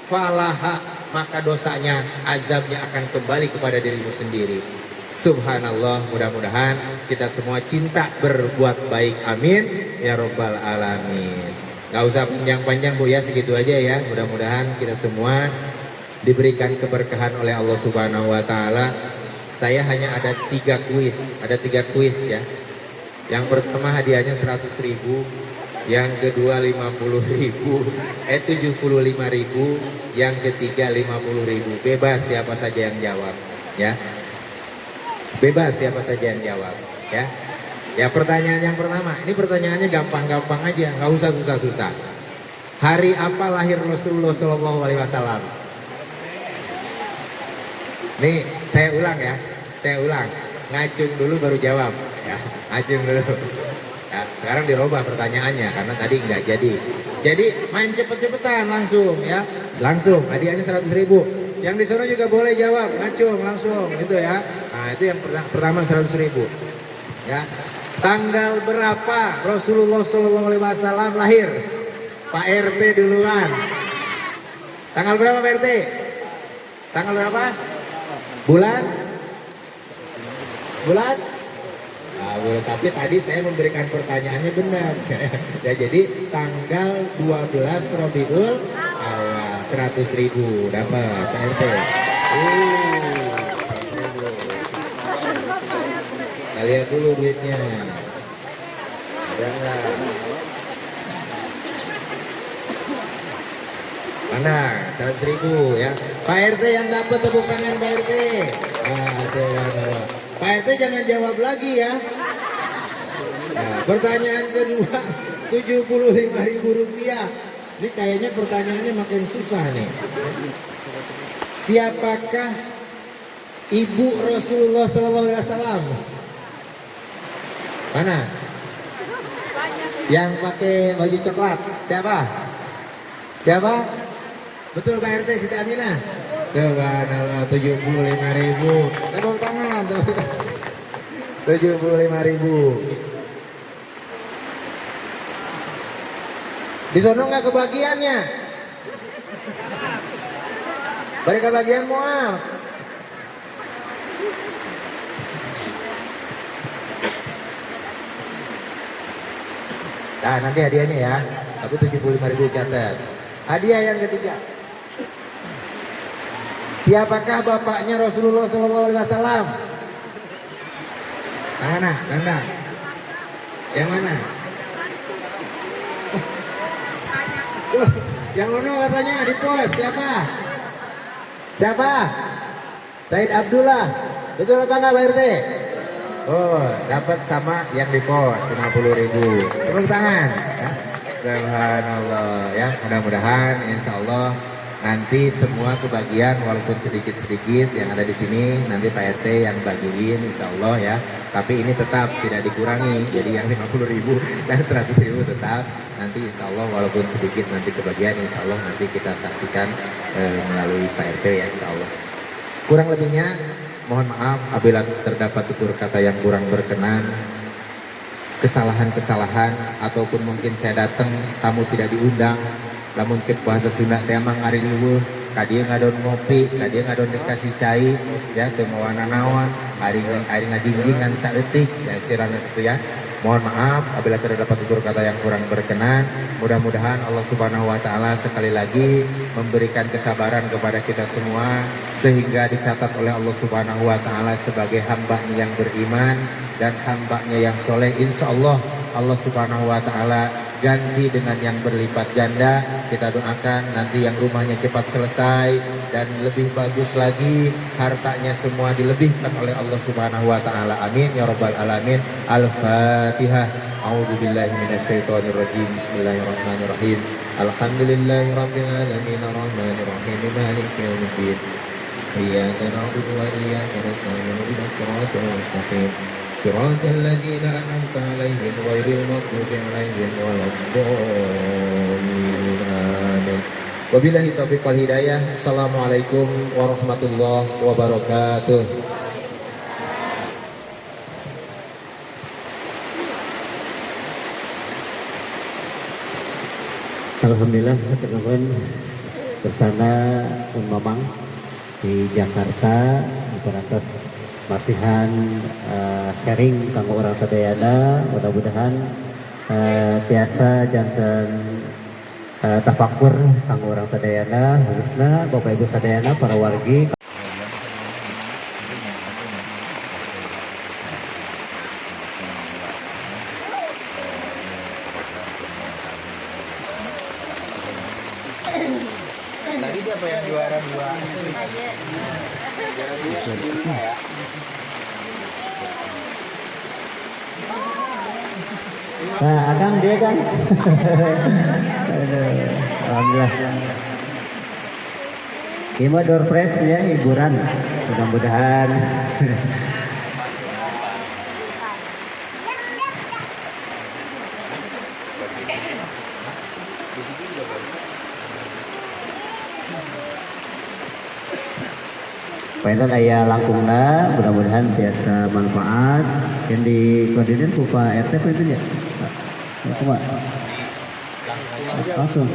falaha, maka dosanya, azabnya akan kembali kepada dirimu sendiri. Subhanallah, mudah-mudahan kita semua cinta berbuat baik, amin ya robbal alamin. Gak usah panjang-panjang Bu ya, segitu aja ya. Mudah-mudahan kita semua diberikan keberkahan oleh Allah Subhanahu wa taala. Saya hanya ada 3 kuis, ya. Yang pertama hadiahnya 100.000, yang kedua 50.000, 75.000, yang ketiga 50.000. Bebas siapa saja yang jawab, ya. Bebas siapa saja yang jawab, ya. Ya, pertanyaan yang pertama, ini pertanyaannya gampang-gampang aja, nggak usah susah-susah. Hari apa lahir Rasulullah Shallallahu Alaihi Wasallam? Nih, saya ulang ya, ngacung dulu baru jawab, ya, ngacung dulu. Ya, sekarang dirubah pertanyaannya karena tadi nggak jadi. Jadi main cepet-cepetan langsung, ya, langsung. Hadiahnya 100.000. Yang di sana juga boleh jawab, ngacung langsung, itu ya. Nah, itu yang pertama 100.000, ya. Tanggal berapa Rasulullah Shallallahu Alaihi Wasallam lahir? Pak RT duluan. Tanggal berapa Pak RT? Tanggal berapa? Bulan? Nah, tapi tadi saya memberikan pertanyaannya benar. Ya, jadi tanggal 12 Rabiul Awal, 100.000 dapat Pak RT. Kita lihat dulu duitnya. Ada nggak? Mana? 100.000 ya. Pak RT yang dapat, tepuk tangan Pak RT. Subhanallah. Pak RT jangan jawab lagi ya. Nah, pertanyaan kedua, 75.000 rupiah. Ini kayaknya pertanyaannya makin susah nih. Siapakah ibu Rasulullah SAW? Mana? Yang pakai baju coklat. Siapa? Betul Pak RT, Siti Aminah. Subhanallah, 75.000. Tepuk tangan. 75.000. Di sono nggak kebagiannya? Beri kebagian mual. Nah, nanti hadiahnya ya. Tapi 75.000 catat. Hadiah yang ketiga. Siapakah bapaknya Rasulullah SAW? Mana? Yang mana? Yang ono katanya di pos siapa? Said Abdullah. Betul apa enggak Pak RT? Oh, dapat sama yang di pos 50.000. Tepuk tangan. Ya. Subhanallah ya. Mudah-mudahan insya Allah nanti semua kebagian walaupun sedikit-sedikit yang ada di sini nanti Pak RT yang bagiin insya Allah ya. Tapi ini tetap tidak dikurangi. Jadi yang 50.000 dan 100.000 tetap nanti insya Allah walaupun sedikit nanti kebagian insya Allah nanti kita saksikan melalui Pak RT ya insya Allah. Kurang lebihnya mohon maaf apabila terdapat tutur kata yang kurang berkenan, kesalahan-kesalahan ataupun mungkin saya datang tamu tidak diundang. Lamun cek bahasa Sunda teh mah ngari riweuh, kadieu ngadon ngopi, kadieu ngadon dikasih cai, ya teu mawana naon, ari ngajingjingan saeutik, ya sirana itu ya. Mohon maaf apabila terdapat tutur kata yang kurang berkenan. Mudah-mudahan Allah Subhanahu wa taala sekali lagi memberikan kesabaran kepada kita semua sehingga dicatat oleh Allah Subhanahu wa taala sebagai hamba-Nya yang beriman dan hamba-Nya yang soleh. Insyaallah Allah Subhanahu wa taala ganti dengan yang berlipat ganda. Kita doakan nanti yang rumahnya cepat selesai dan lebih bagus lagi, hartanya semua dilebihkan oleh Allah Subhanahu wa taala. Amin ya rabbal alamin. Al-Fatihah. A'udzubillahi minasyaitonir rajim. Bismillahirrahmanirrahim. Alhamdulillahirabbil alamin arrahmanir rahim maliki yaumiddin. Iyyaka na'budu wa iyyaka nasta'in ihdinas siratal mustaqim. صراط الذين أنعمت عليهم غير المغضوب عليهم ولا الضالين آمين. Wabillahi taufiq wal hidayah. Assalamualaikum warahmatullahi wabarakatuh. Alhamdulillah teman-teman bersama Mamang di Jakarta di Peratas masihan sharing kanggo orang sadayana, mudah-mudahan tiasa janten tafakur kanggo orang sadayana, khususnya Bapak Ibu sadayana para wargi. Tadi siapa yang juara dua? Nah, Akang dia kan. Aduh, alhamdulillah. Ini mah door prize ya, hiburan. Mudah-mudahan. Painten aya langkungna, mudah-mudahan biasa manfaat. Yang dikoordinir ku Pak RT apa itu ya? Pak. Langsung.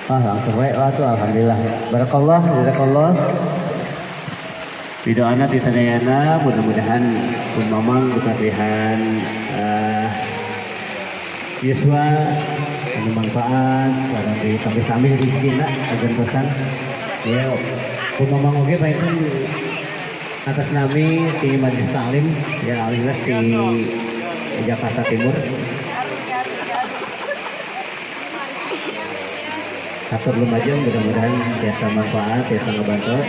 Langsung wae tuh alhamdulillah. Barakallah. Doana ti sadayana mudah-mudahan pun mamang kasihan Yuswa anu manfaat barang di kami di sini agen pesan ya pun mamang oge paetan atas nami di Majelis Taklim ya alhamdulillah di Jakarta Timur. Atur lumajeng mudah-mudahan biasa manfaat, biasa ngebantos.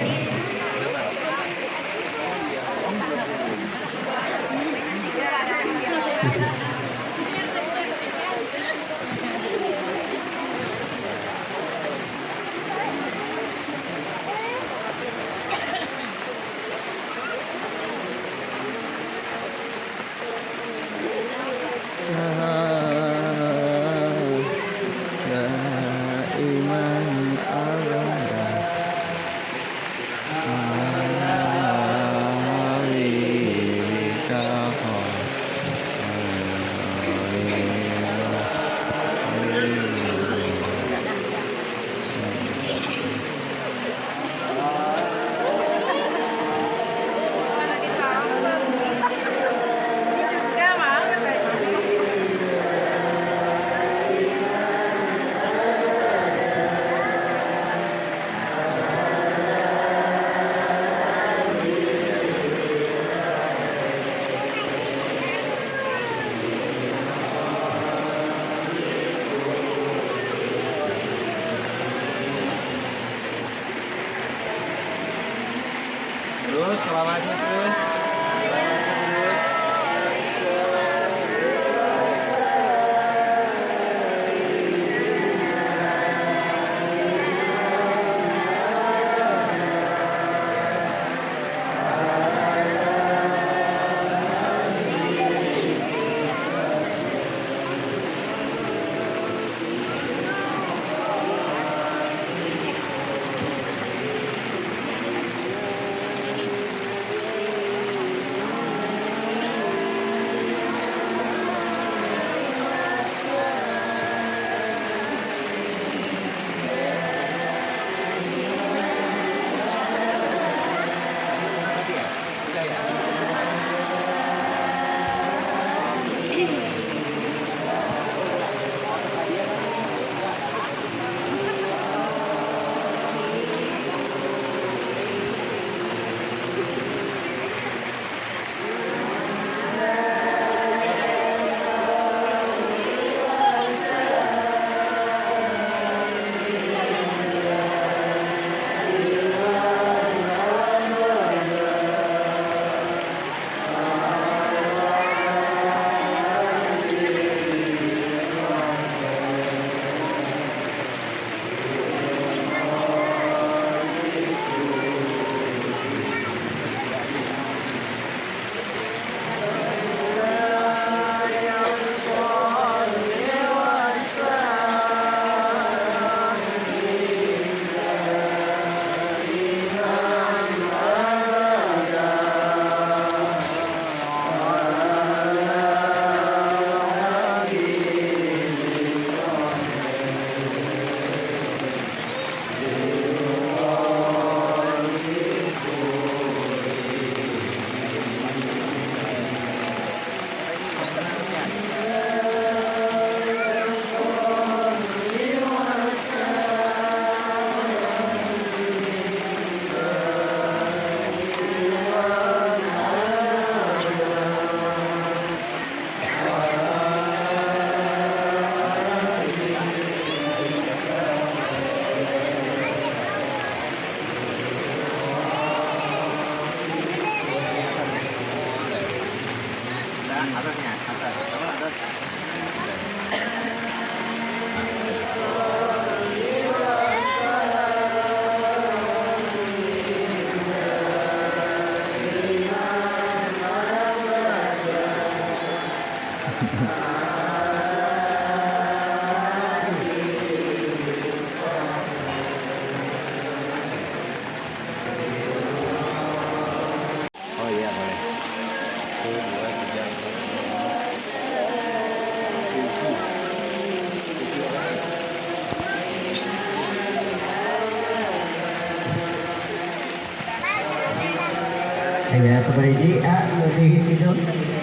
ya sebagai lebih itu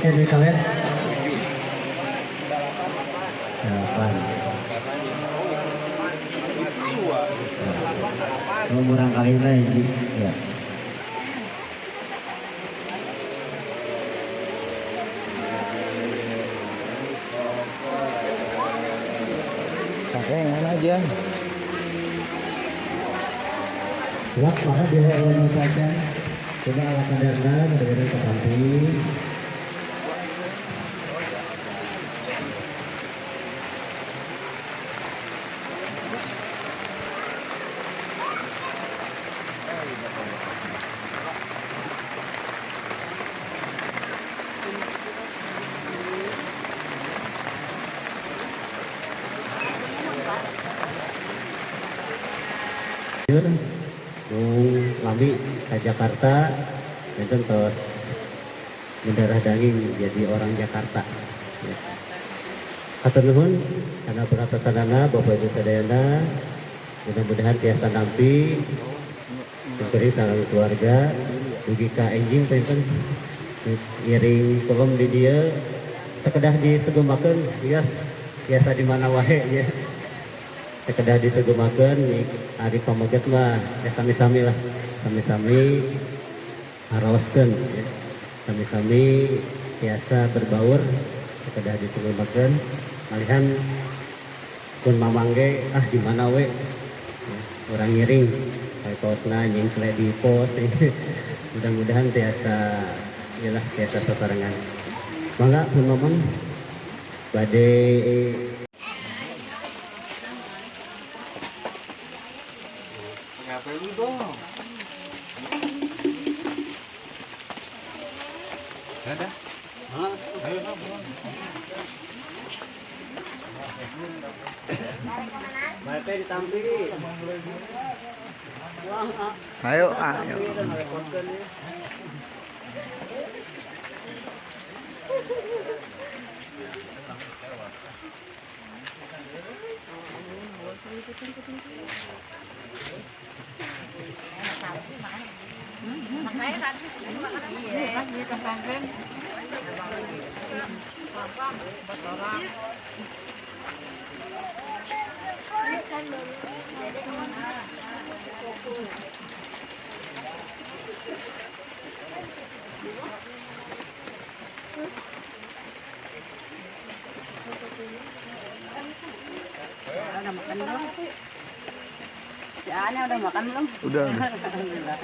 lebih kalian. Delapan. Murang kali lagi ya. Pakai yang mana aja? Siap, maka dia mengucapkan coba ala kadarnya mudah-mudahan ketampi. Lami ke Jakarta itu terus mendarah daging jadi orang Jakarta ya. Hatur nuhun karena berkata sadana Bapak Ibu sadayana, mudah-mudahan tiasa nampi diberi sarang keluarga dugi ka enjing tenten ngiring kolom di dia tekedah disegumakeun bias biasa di mana wae ya. Tekedah disegumakeun ari pamaget mah ya sami-sami lah, sami-sami harawaskeun ya. Sami-sami biasa berbaur tekedah disegumakeun malihan pun mamangge di mana we ya, orang ngiring kayak posna nying celek di pos ya. Mudah-mudahan biasa ialah biasa sasarangan mangga pun mamang bade Ngapain lu dong? Ada? Ayo lah, pulang. Baik ditampi. Ayo, ayo. Udah makan belum? Si Anya udah makan belum? Udah. Alhamdulillah.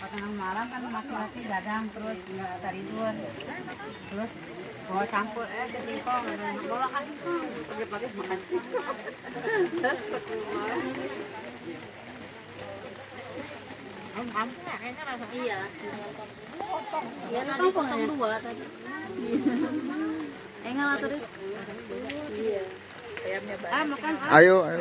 Tengah malam kan laki-laki gadang terus nggak tidur terus bawa campur ke singkong bola kan pagi-pagi makan singkong terus keluar Iya. Iya tadi potong dua tadi. Enggak terus. Iya. makan Ayo, ayo.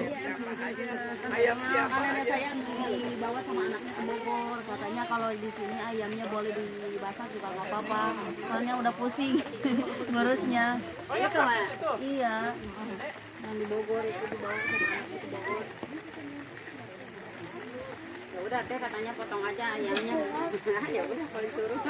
Ayamnya kan nenek saya dibawa sama anaknya ke Bogor. Katanya kalau di sini ayamnya boleh dimasak juga nggak apa-apa. Soalnya udah pusing ngurusnya. itu Iya. Yang di Bogor itu dibawa sama anaknya ke Bogor. ya udah teh katanya potong aja ayamnya ya udah kalau disuruh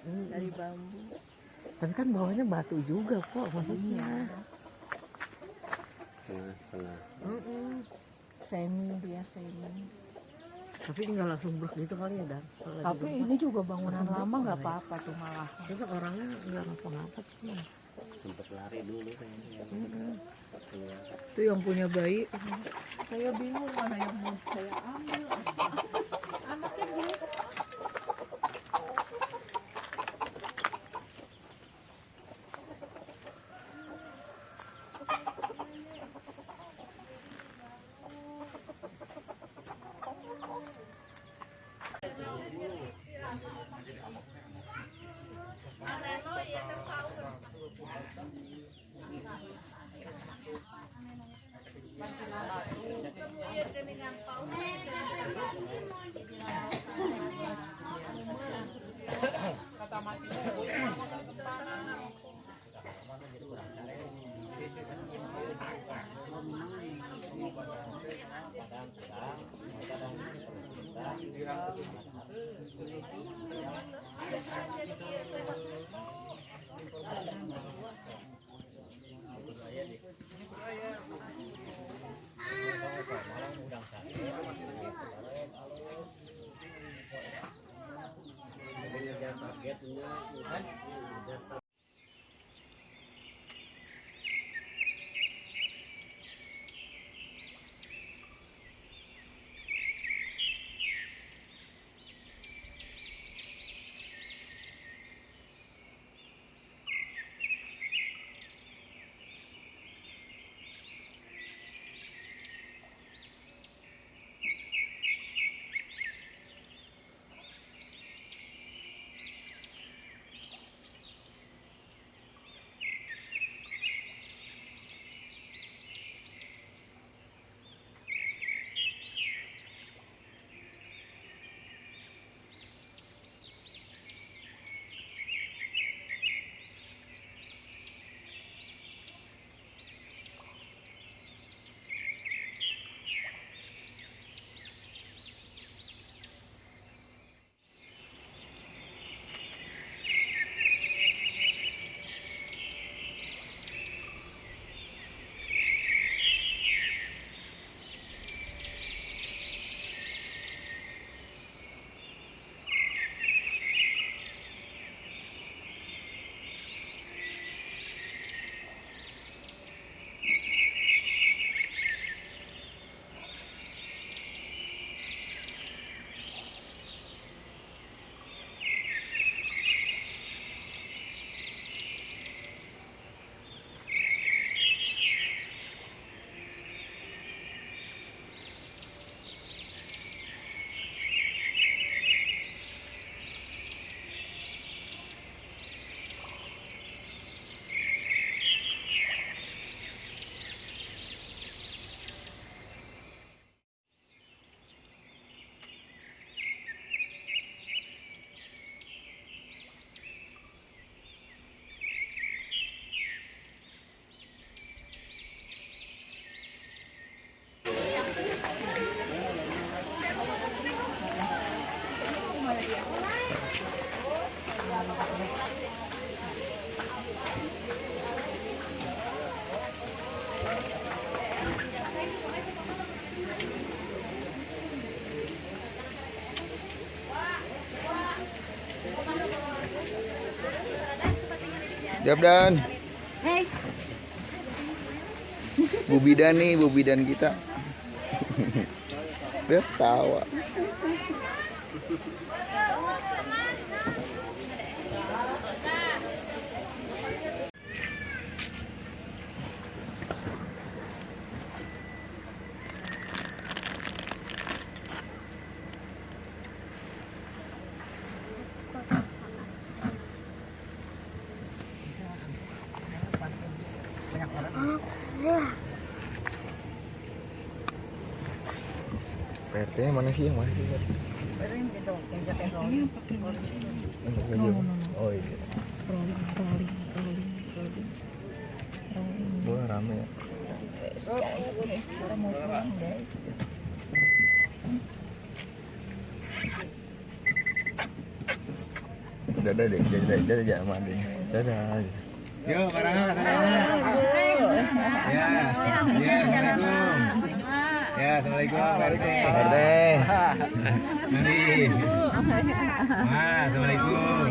Dari bambu. Tapi kan bawahnya batu juga kok maksudnya. Setengah-setengah. Semi dia semi. Tapi nggak langsung bruk gitu kali ya, Dan. Tapi ini juga bangunan lama nggak apa-apa tuh malah. Tapi orangnya nggak ngapa-ngapa sih. Sempat lari dulu kayaknya. Itu yang punya bayi. Saya bingung mana yang mau saya ambil. Anaknya gitu. Jabdan. Bu Bidan nih, Bu Bidan kita. Dia tawa. PRT mana sih yang masih? Oh iya. Wah rame ya. Guys, kita mau pulang guys. Dadah deh, dadah jangan mandi. Dadah. Yuk, barangnya kata Dana. Ya, assalamualaikum. Ya, assalamualaikum, PRT. PRT. Mari. Assalamualaikum.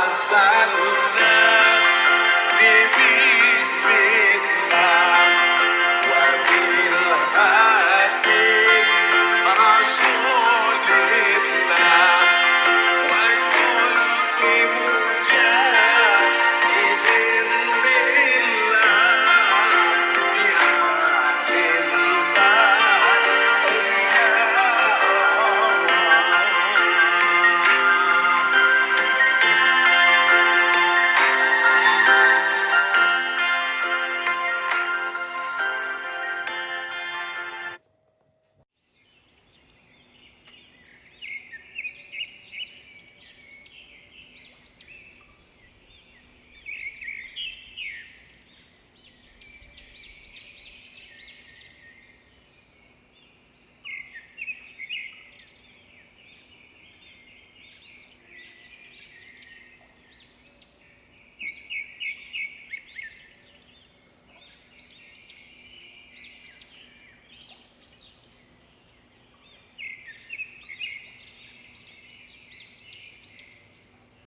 Tawassalna